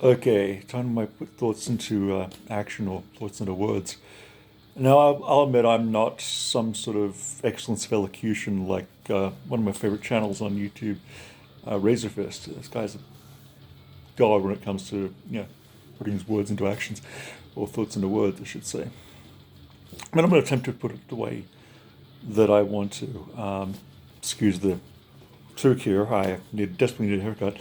Okay, time to put thoughts into action or thoughts into words. Now, I'll admit I'm not some sort of excellence of elocution like one of my favorite channels on YouTube, Razorfist. This guy's a god when it comes to putting his words into actions, or thoughts into words, I should say. But I'm going to attempt to put it the way that I want to. Excuse the toque here. Desperately need a haircut,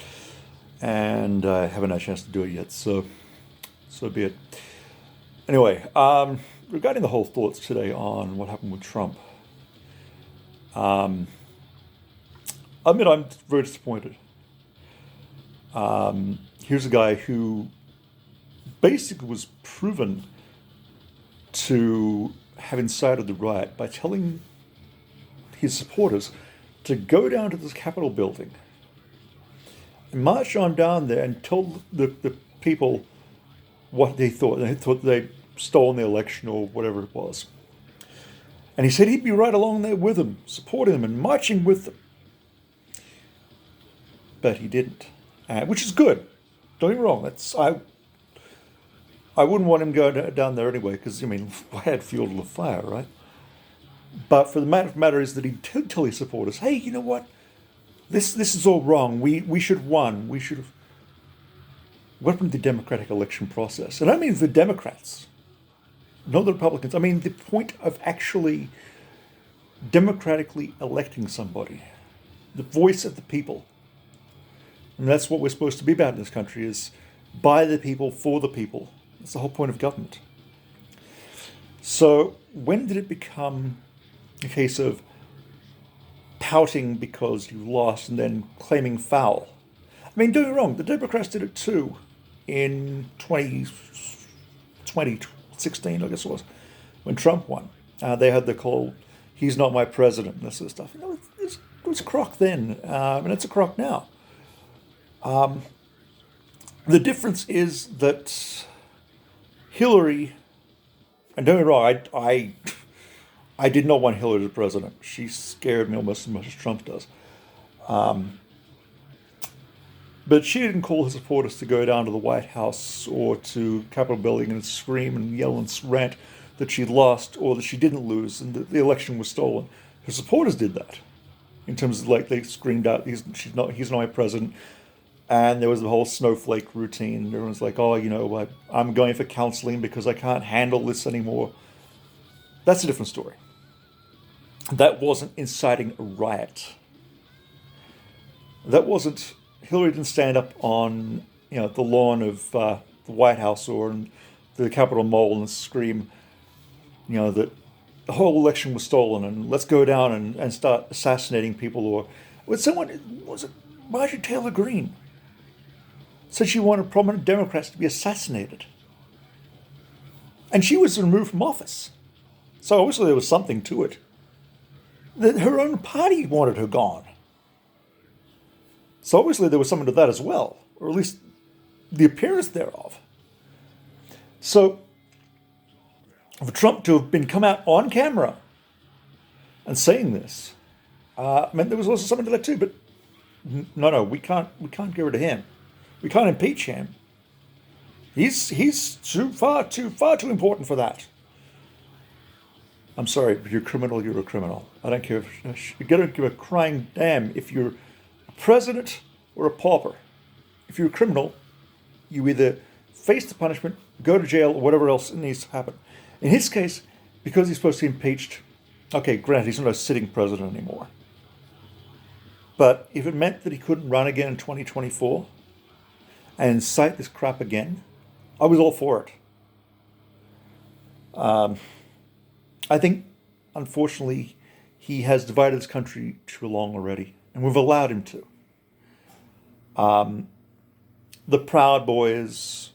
and I haven't had a chance to do it yet. So be it. Anyway, regarding the whole thoughts today on what happened with Trump, um, I admit I'm very disappointed. Here's a guy who basically was proven to have incited the riot by telling his supporters to go down to this Capitol building and march on down there and tell the people what they thought. They thought they'd stolen the election or whatever it was. And he said he'd be right along there with them, supporting them and marching with them. But he didn't, which is good. Don't get me wrong. I wouldn't want him going down there anyway, because I mean, I had fuel to the fire, right? But for the matter is that he did tell his supporters, "Hey, you know what? This is all wrong. We should have won. We should have weaponed the democratic election process." And I mean the Democrats, not the Republicans. I mean the point of actually democratically electing somebody, the voice of the people. And that's what we're supposed to be about in this country: is by the people, for the people. That's the whole point of government. So when did it become a case of pouting because you lost and then claiming foul? I mean, don't get me wrong, the Democrats did it too in 2016, I guess it was, when Trump won. They had the call, "He's not my president," and this sort of stuff. It was a crock then, and it's a crock now. The difference is that Hillary, and don't get me wrong, I did not want Hillary as president. She scared me almost as much as Trump does. But she didn't call her supporters to go down to the White House or to Capitol building and scream and yell and rant that she lost or that she didn't lose and that the election was stolen. Her supporters did that. In terms of, like, they screamed out, he's not my president." And there was the whole snowflake routine. Everyone's like, "Oh, I'm going for counseling because I can't handle this anymore." That's a different story. That wasn't inciting a riot. That wasn't, Hillary didn't stand up on, the lawn of the White House or in the Capitol Mall and scream, that the whole election was stolen and let's go down and start assassinating people. Or was it Marjorie Taylor Greene said she wanted prominent Democrats to be assassinated. And she was removed from office. So obviously there was something to it. Her own party wanted her gone. So obviously there was something to that as well, or at least the appearance thereof. So for Trump to have been come out on camera and saying this meant there was also something to that too. But no, we can't get rid of him. We can't impeach him. He's far too important for that. I'm sorry, if you're a criminal, you're a criminal. I don't care if you don't give a crying damn if you're a president or a pauper. If you're a criminal, you either face the punishment, go to jail, or whatever else needs to happen. In his case, because he's supposed to be impeached, okay, granted, he's not a sitting president anymore. But if it meant that he couldn't run again in 2024 and incite this crap again, I was all for it. I think, unfortunately, he has divided this country too long already, and we've allowed him to. The Proud Boys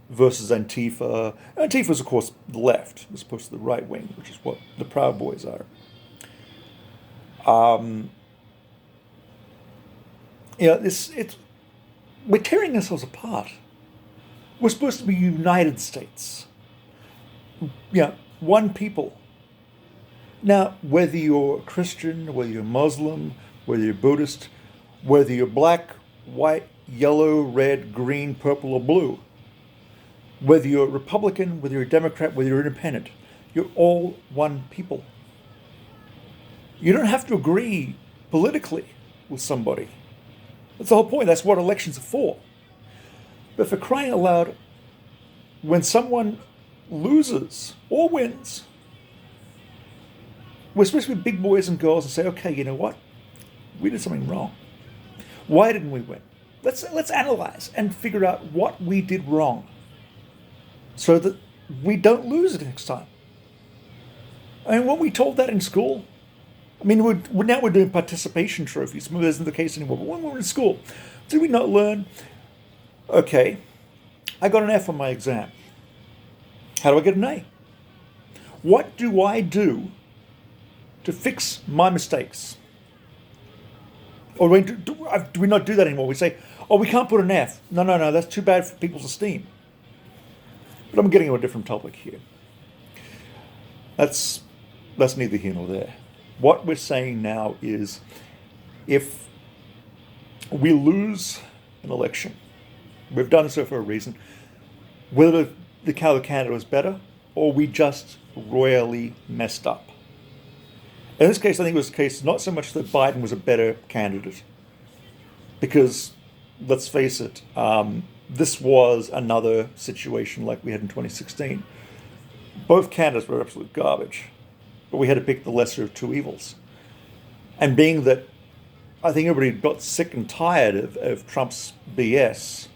versus Antifa. Antifa is, of course, the left, as opposed to the right wing, which is what the Proud Boys are. We're tearing ourselves apart. We're supposed to be United States. One people. Now, whether you're Christian, whether you're Muslim, whether you're Buddhist, whether you're black, white, yellow, red, green, purple, or blue. Whether you're a Republican, whether you're a Democrat, whether you're independent, you're all one people. You don't have to agree politically with somebody. That's the whole point. That's what elections are for. But for crying out loud, when someone loses or wins, we're supposed to be big boys and girls and say, okay, you know what? We did something wrong. Why didn't we win? Let's analyze and figure out what we did wrong so that we don't lose it next time. I mean, weren't we told that in school? I mean, now we're doing participation trophies. Maybe that isn't the case anymore. But when we were in school, did we not learn, okay, I got an F on my exam. How do I get an A? What do I do to fix my mistakes? Or do we not do that anymore? We say, oh, we can't put an F. No, that's too bad for people's esteem. But I'm getting to a different topic here. That's neither here nor there. What we're saying now is if we lose an election, we've done so for a reason, whether the candidate was better or we just royally messed up. In this case, I think it was the case not so much that Biden was a better candidate, because let's face it, this was another situation like we had in 2016. Both candidates were absolute garbage, but we had to pick the lesser of two evils. And being that I think everybody got sick and tired of Trump's BS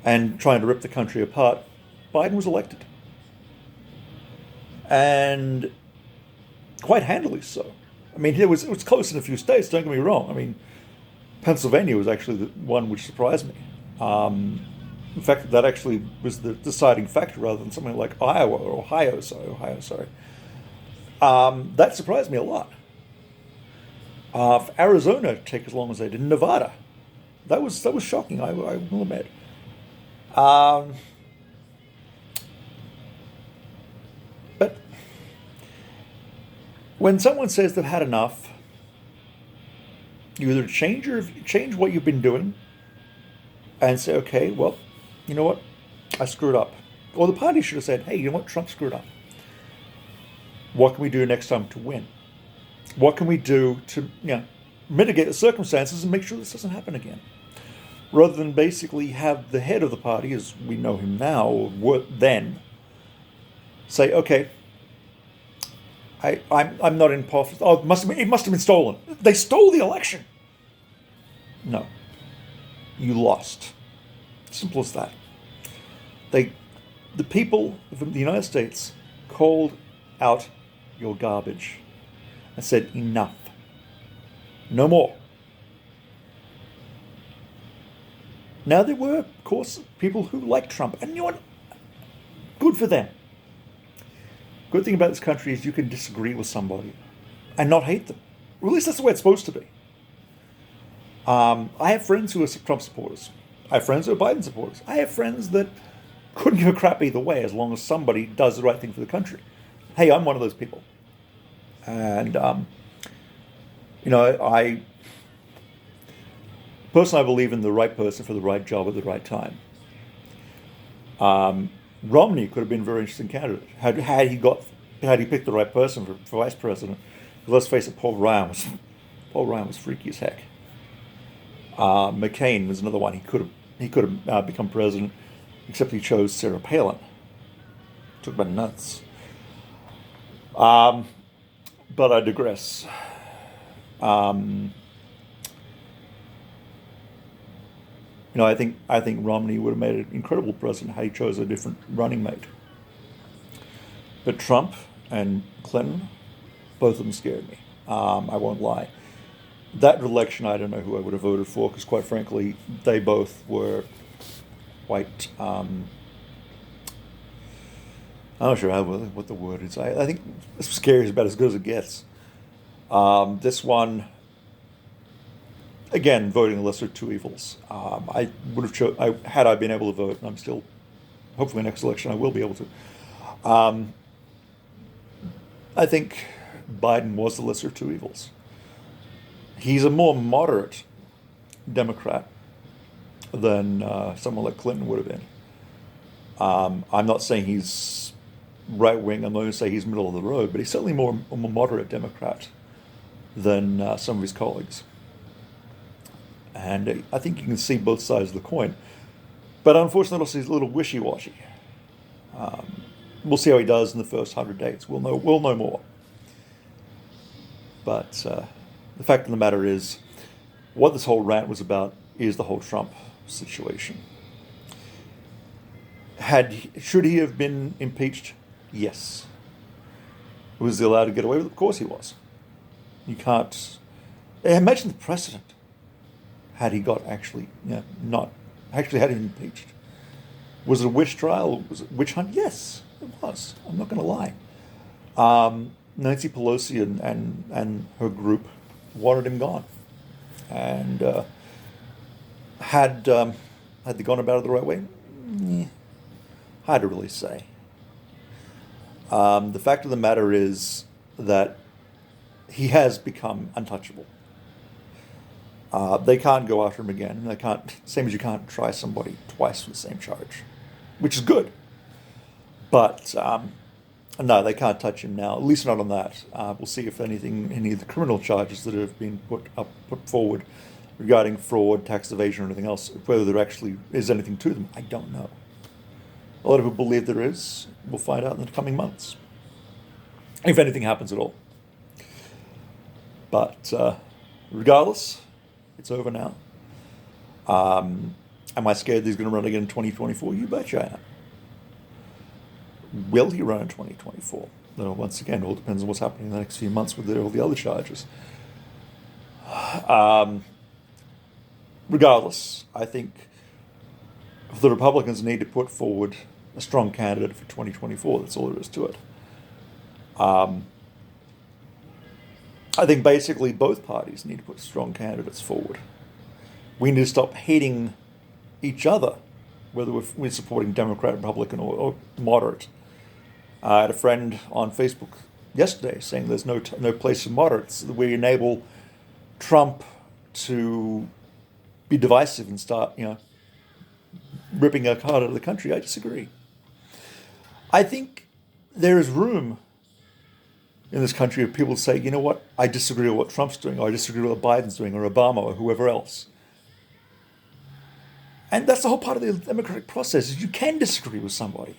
and trying to rip the country apart, Biden was elected. And quite handily so. I mean, it was close in a few states, don't get me wrong. I mean, Pennsylvania was actually the one which surprised me. In fact, that actually was the deciding factor rather than something like Ohio. That surprised me a lot. For Arizona to take as long as they did, Nevada, that was shocking. I will admit. But when someone says they've had enough, you either change what you've been doing and say, okay, well, you know what, I screwed up. Or the party should have said, hey, you know what, Trump screwed up. What can we do next time to win? What can we do to mitigate the circumstances and make sure this doesn't happen again? Rather than basically have the head of the party, as we know him now, or then, say, okay, I'm not in office. Oh, it must have been stolen. They stole the election. No, you lost. Simple as that. The people of the United States called out your garbage and said enough, no more. Now there were, of course, people who liked Trump, and you know what? Good for them. Good thing about this country is you can disagree with somebody and not hate them. Or at least that's the way it's supposed to be. I have friends who are Trump supporters. I have friends who are Biden supporters. I have friends that couldn't give a crap either way as long as somebody does the right thing for the country. Hey, I'm one of those people. And, I personally believe in the right person for the right job at the right time. Romney could have been a very interesting candidate had he picked the right person for vice president. But let's face it, Paul Ryan was freaky as heck. McCain was another one. He could have become president, except he chose Sarah Palin. Talk about nuts. But I digress. I think Romney would have made an incredible president had he chose a different running mate. But Trump and Clinton, both of them scared me. I won't lie. That election, I don't know who I would have voted for, because quite frankly, they both were quite, I'm not sure what the word is. I think scary is about as good as it gets. This one, again, voting the lesser of two evils. I would have had I been able to vote, and I'm still, hopefully next election I will be able to. I think Biden was the lesser of two evils. He's a more moderate Democrat than someone like Clinton would have been. I'm not saying he's right wing. I'm not going to say he's middle of the road, but he's certainly a more moderate Democrat than some of his colleagues. And I think you can see both sides of the coin. But unfortunately, also he's a little wishy-washy. We'll see how he does in the first 100 days. We'll know more. But the fact of the matter is, what this whole rant was about is the whole Trump situation. Should he have been impeached? Yes. Was he allowed to get away with it? Of course he was. You can't imagine the precedent had he got not actually had him impeached. Was it a witch trial? Was it a witch hunt? Yes, it was. I'm not going to lie. Nancy Pelosi and her group wanted him gone, and had they gone about it the right way? Hard to really say. The fact of the matter is that he has become untouchable. They can't go after him again. They can't, same as you can't try somebody twice for the same charge, which is good. But no, they can't touch him now. At least not on that. We'll see if any of the criminal charges that have been put forward regarding fraud, tax evasion, or anything else, whether there actually is anything to them, I don't know. A lot of people believe there is. We'll find out in the coming months, if anything happens at all. But regardless, it's over now. Am I scared that he's going to run again in 2024? You betcha I am. Will he run in 2024? Well, once again, it all depends on what's happening in the next few months with all the other charges. Regardless, I think the Republicans need to put forward a strong candidate for 2024. That's all there is to it. I think basically both parties need to put strong candidates forward. We need to stop hating each other, whether we're supporting Democrat, Republican, or moderate. I had a friend on Facebook yesterday saying there's no place for moderates. We enable Trump to be divisive and start, ripping our card out of the country. I disagree. I think there is room in this country of people to say, you know what, I disagree with what Trump's doing, or I disagree with what Biden's doing, or Obama, or whoever else. And that's the whole part of the democratic process, is you can disagree with somebody.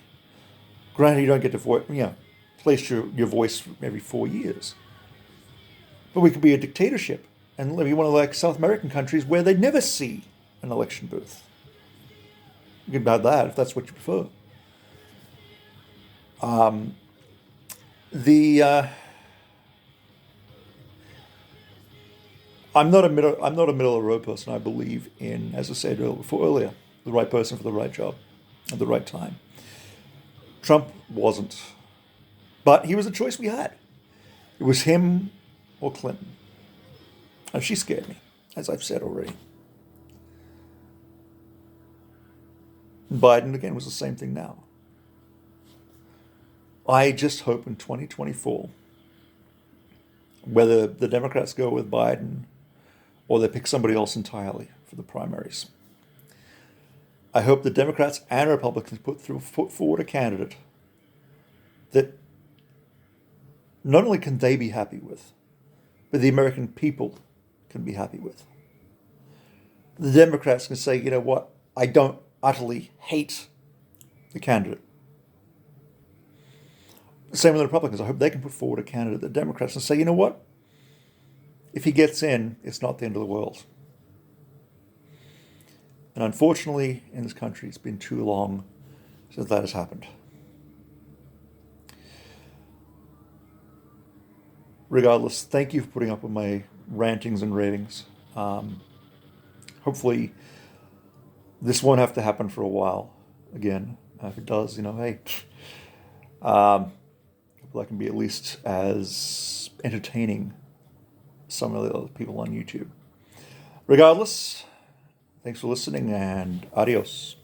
Granted, you don't get to place your voice every 4 years. But we could be a dictatorship and be one of like South American countries where they never see an election booth. You can have that if that's what you prefer. I'm not a middle of the road person. I believe in, as I said earlier, the right person for the right job at the right time. Trump wasn't, but he was a choice we had. It was him or Clinton. And she scared me, as I've said already. Biden, again, was the same thing now. I just hope in 2024, whether the Democrats go with Biden or they pick somebody else entirely for the primaries, I hope the Democrats and Republicans put forward a candidate that not only can they be happy with, but the American people can be happy with. The Democrats can say, you know what, I don't utterly hate the candidate. Same with the Republicans. I hope they can put forward a candidate, the Democrats, and say, you know what, if he gets in, it's not the end of the world. And unfortunately, in this country, it's been too long since that has happened. Regardless, thank you for putting up with my rantings and ravings. Hopefully, this won't have to happen for a while again. If it does, hey, hopefully I can be at least as entertaining as some of the other people on YouTube. Regardless, thanks for listening and adios.